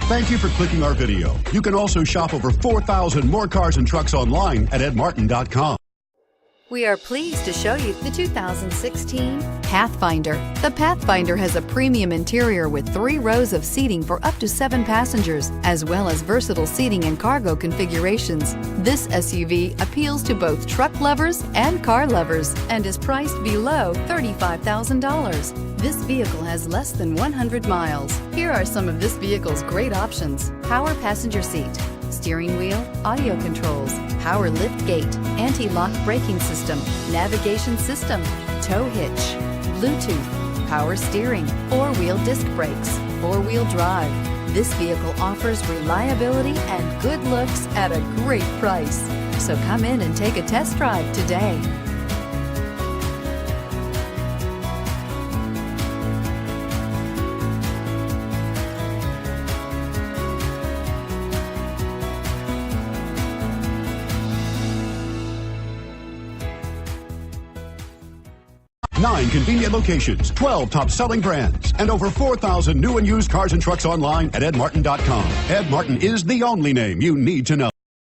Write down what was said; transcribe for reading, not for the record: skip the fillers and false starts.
Thank you for clicking our video. You can also shop over 4,000 more cars and trucks online at edmartin.com. We are pleased to show you the 2016 Pathfinder. The Pathfinder has a premium interior with 3 rows of seating for up to 7 passengers, as well as versatile seating and cargo configurations. This SUV appeals to both truck lovers and car lovers and is priced below $35,000. This vehicle has less than 100 miles. Here are some of this vehicle's great options: power passenger seat, steering wheel audio controls, power lift gate, anti-lock braking system, navigation system, tow hitch, Bluetooth, power steering, 4-wheel disc brakes, 4-wheel drive. This vehicle offers reliability and good looks at a great price. So come in and take a test drive today. Nine convenient locations, 12 top-selling brands, and over 4,000 new and used cars and trucks online at edmartin.com. Ed Martin is the only name you need to know.